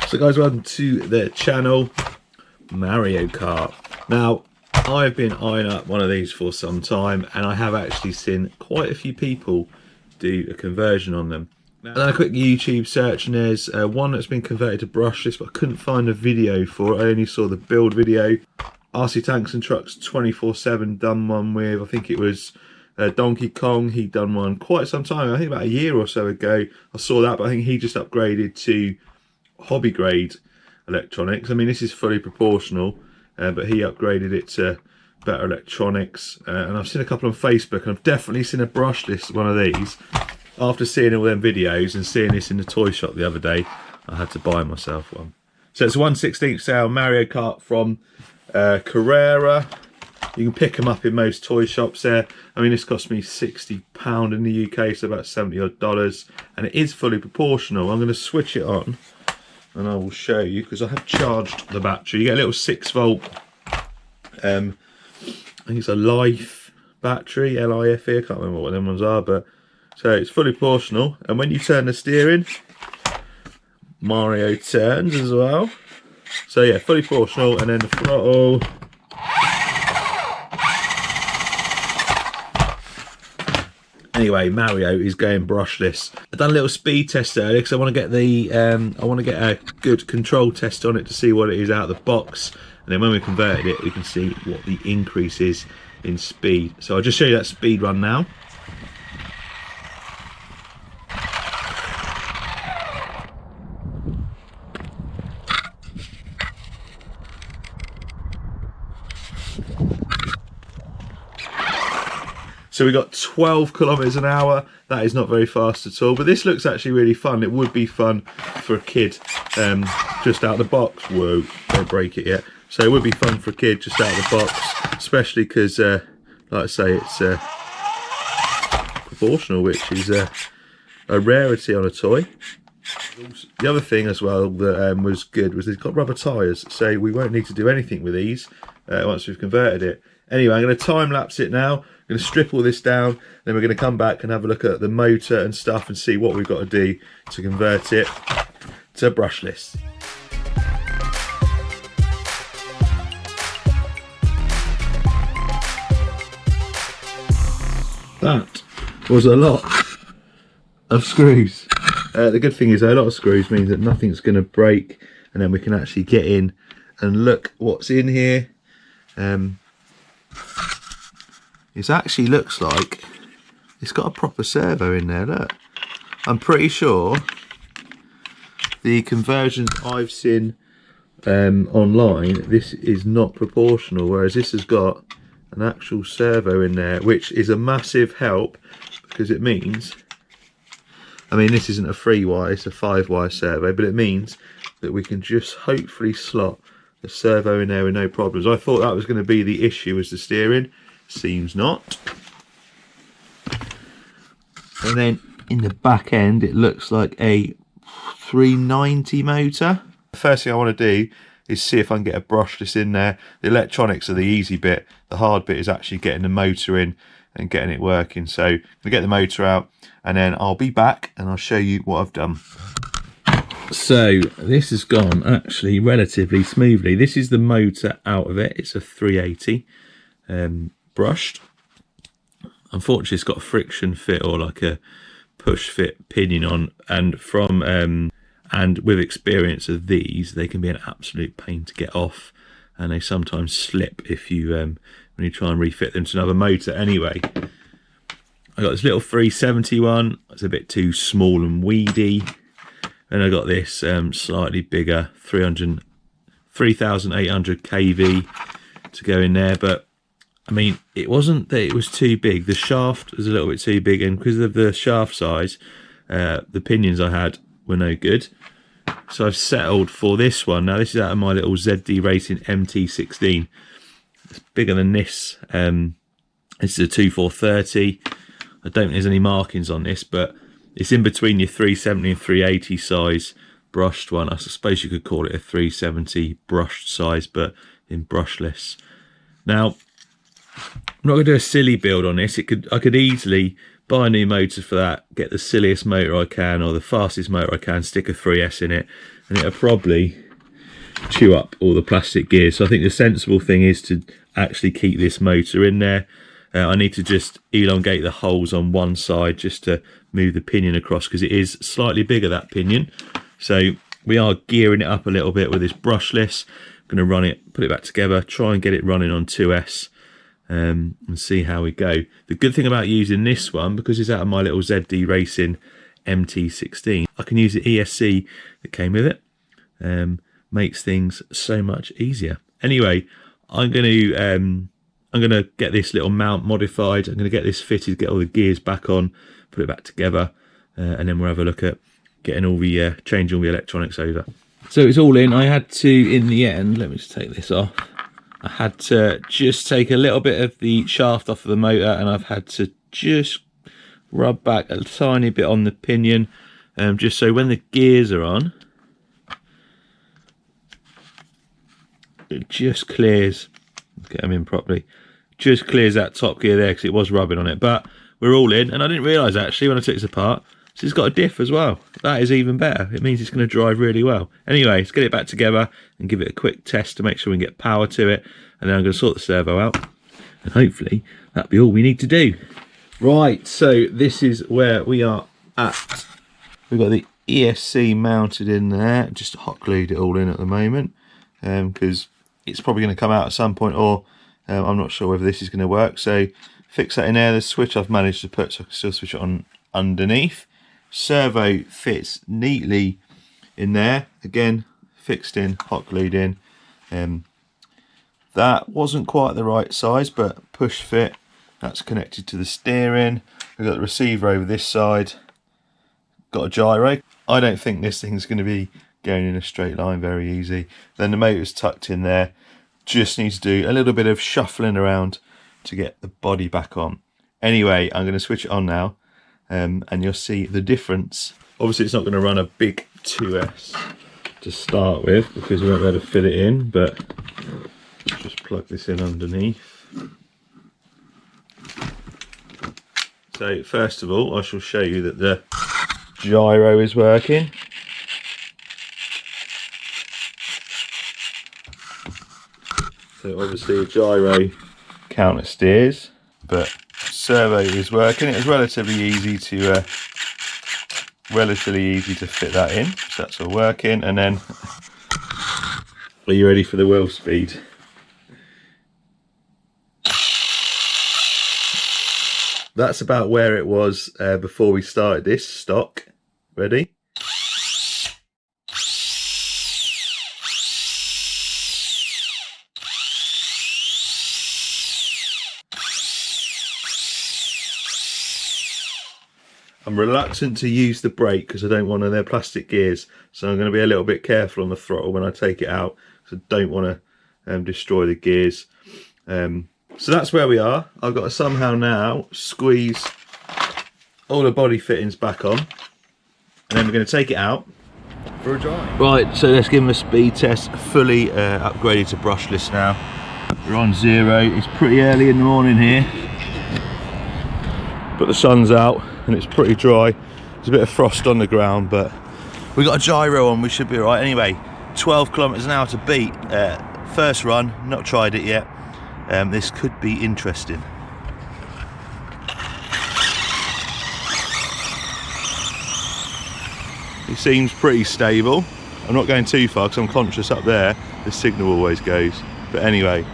So guys, welcome to the channel, Mario Kart. Now, I've been eyeing up one of these for some time, and I have actually seen quite a few people do a conversion on them. I've done a quick YouTube search, and there's one that's been converted to brushless, but I couldn't find a video for it. I only saw the build video. RC Tanks and Trucks 24/7 done one with, I think it was Donkey Kong. He'd done one quite some time, I think about a year or so ago. I saw that, but I think he just upgraded to hobby grade electronics. I mean, this is fully proportional, but he upgraded it to better electronics. And I've seen a couple on Facebook, and I've definitely seen a brushless one of these. After seeing all them videos and seeing this in the toy shop the other day, I had to buy myself one. So it's a 1/16 scale Mario Kart from Carrera. You can pick them up in most toy shops there. I mean, this cost me £60 in the UK, so about $70 odd, and it is fully proportional. I'm going to switch it on and I will show you, because I have charged the battery. You get a little 6-volt, I think it's a Life battery, L-I-F-E, I can't remember what them ones are, but so it's fully proportional. And when you turn the steering, Mario turns as well. So yeah, fully proportional, and then the throttle. Anyway, Mario is going brushless. I've done a little speed test earlier because I want to get the a good control test on it to see what it is out of the box, and then when we converted it, we can see what the increase is in speed. So I'll just show you that speed run now. So we got 12 kilometers an hour. That is not very fast at all, but this looks actually really fun. It would be fun for a kid just out of the box. Whoa, don't break it yet. So it would be fun for a kid just out of the box, especially because, like I say, it's proportional, which is a rarity on a toy. The other thing as well that was good was it's got rubber tyres, so we won't need to do anything with these once we've converted it. Anyway, I'm going to time lapse it now. I'm going to strip all this down, then we're going to come back and have a look at the motor and stuff and see what we've got to do to convert it to brushless. That was a lot of screws. The good thing is a lot of screws means that nothing's going to break, and then we can actually get in and look what's in here. It actually looks like it's got a proper servo in there, look. I'm pretty sure the conversions I've seen online, this is not proportional, whereas this has got an actual servo in there, which is a massive help, because it means, I mean, this isn't a 3-wire, it's a 5-wire servo, but it means that we can just hopefully slot the servo in there with no problems. I thought that was going to be the issue, as the steering. Seems not. And then in the back end, it looks like a 390 motor. The first thing I want to do is see if I can get a brushless in there. The electronics are the easy bit. The hard bit is actually getting the motor in and getting it working. So I'm going to get the motor out, and then I'll be back and I'll show you what I've done. So this has gone actually relatively smoothly. This is the motor out of it. It's a 380 brushed. Unfortunately, it's got a friction fit, or like a push fit pinion on, and from and with experience of these, they can be an absolute pain to get off, and they sometimes slip if you when you try and refit them to another motor. Anyway, I got this little 370 one. It's a bit too small and weedy. And I got this slightly bigger 3,800 kV to go in there, but I mean, it wasn't that it was too big. The shaft was a little bit too big, and because of the shaft size, the pinions I had were no good. So I've settled for this one. Now, this is out of my little ZD Racing MT16. It's bigger than this. This is a 2430. I don't think there's any markings on this, but it's in between your 370 and 380 size brushed one. I suppose you could call it a 370 brushed size, but in brushless. Now, I'm not going to do a silly build on this. I could easily buy a new motor for that, get the silliest motor I can or the fastest motor I can, stick a 3S in it, and it'll probably chew up all the plastic gears. So I think the sensible thing is to actually keep this motor in there. I need to just elongate the holes on one side just to move the pinion across, because it is slightly bigger, that pinion. So we are gearing it up a little bit with this brushless. I'm going to run it, put it back together, try and get it running on 2S, and see how we go. The good thing about using this one, because it's out of my little ZD Racing MT16, I can use the ESC that came with it. Makes things so much easier. Anyway, I'm going to get this little mount modified. I'm going to get this fitted, get all the gears back on, put it back together, and then we'll have a look at getting all the changing all the electronics over. So it's all in. I had to, in the end, let me just take this off. I had to just take a little bit of the shaft off of the motor, and I've had to just rub back a tiny bit on the pinion, just so when the gears are on, it just clears. Get them in properly. Just clears that top gear there because it was rubbing on it. But we're all in, and I didn't realise actually when I took this apart, so it's got a diff as well. That is even better. It means it's going to drive really well. Anyway, let's get it back together and give it a quick test to make sure we can get power to it, and then I'm going to sort the servo out, and hopefully that'll be all we need to do. Right, so this is where we are at. We've got the ESC mounted in there. Just hot glued it all in at the moment, because it's probably going to come out at some point, or I'm not sure whether this is going to work. So fix that in there. The switch I've managed to put so I can still switch it on underneath. Servo fits neatly in there. Again, fixed in, hot glued in. That wasn't quite the right size, but push fit. That's connected to the steering. We've got the receiver over this side. Got a gyro. I don't think this thing's going to be going in a straight line very easy. Then the motor's tucked in there. Just needs to do a little bit of shuffling around to get the body back on. Anyway, I'm going to switch it on now, and you'll see the difference. Obviously it's not going to run a big 2S to start with because we won't be able to fit it in, but just plug this in underneath. So first of all, I shall show you that the gyro is working. So obviously a gyro counter steers, but servo is working. It was relatively easy to fit that in. So that's all working. And then, are you ready for the wheel speed? That's about where it was before we started this stock. Ready? I'm reluctant to use the brake because I don't want their plastic gears, so I'm going to be a little bit careful on the throttle when I take it out, because I don't want to destroy the gears. So that's where we are. I've got to somehow now squeeze all the body fittings back on, and then we're going to take it out for a drive. Right, so let's give them a speed test. Fully upgraded to brushless now. We're on 0. It's pretty early in the morning here, but the sun's out and it's pretty dry. There's a bit of frost on the ground, but we got a gyro on, we should be all right. Anyway, 12 kilometers an hour to beat. First run, not tried it yet. This could be interesting. It seems pretty stable. I'm not going too far because I'm conscious up there the signal always goes. But anyway,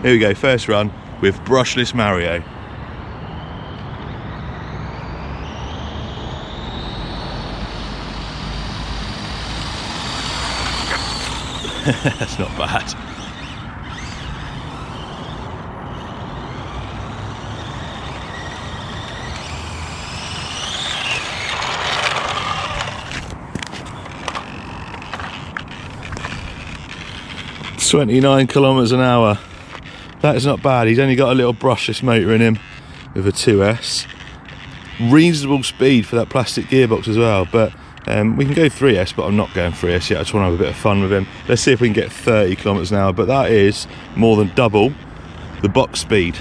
here we go, first run with Brushless Mario. That's not bad. "29 kilometers an hour. That is not bad. He's only got a little brushless motor in him with a 2S. Reasonable speed for that plastic gearbox as well, but we can go 3S, but I'm not going 3S yet. I just want to have a bit of fun with him. Let's see if we can get 30 kilometers an hour, but that is more than double the box speed.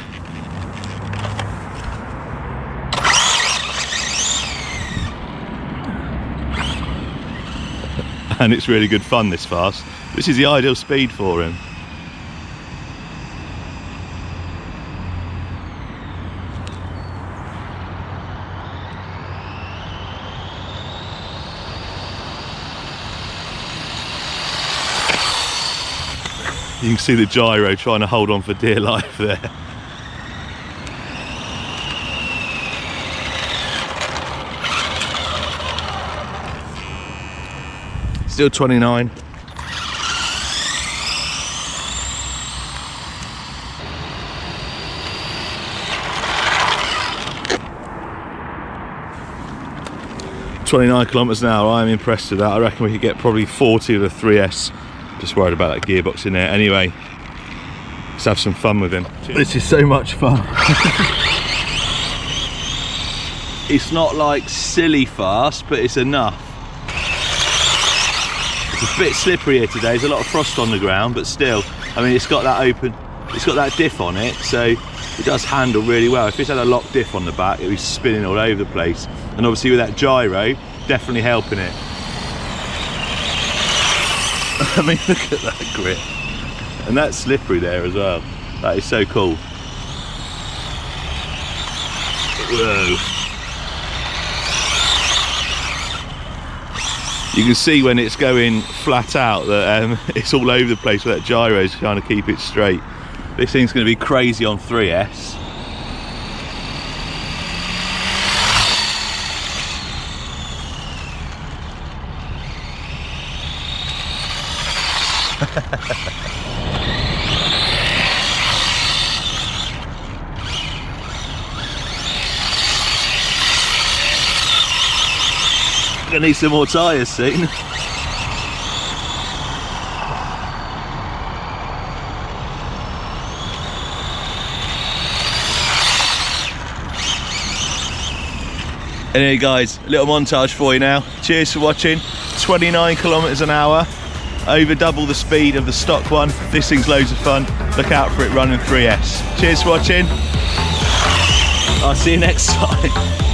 and it's really good fun this fast. This is the ideal speed for him. You can see the gyro trying to hold on for dear life there. Still 29. .29 an hour. I'm impressed with that. I reckon we could get probably 40 with a 3S. Just worried about that gearbox in there. Anyway, let's have some fun with him. This is so much fun. It's not like silly fast, but it's enough. It's a bit slippery here today. There's a lot of frost on the ground, but still, I mean, it's got that open, it's got that diff on it, so it does handle really well. If it's had a locked diff on the back, it would be spinning all over the place. And obviously with that gyro, definitely helping it. I mean, look at that grip. And that's slippery there as well. That is so cool. Whoa. You can see when it's going flat out that it's all over the place with that gyro is trying to keep it straight. This thing's going to be crazy on 3S. Gonna need some more tyres soon. Anyway guys, a little montage for you now. Cheers for watching. 29 kilometers an hour, over double the speed of the stock one. This thing's loads of fun. Look out for it running 3S. Cheers for watching. I'll see you next time.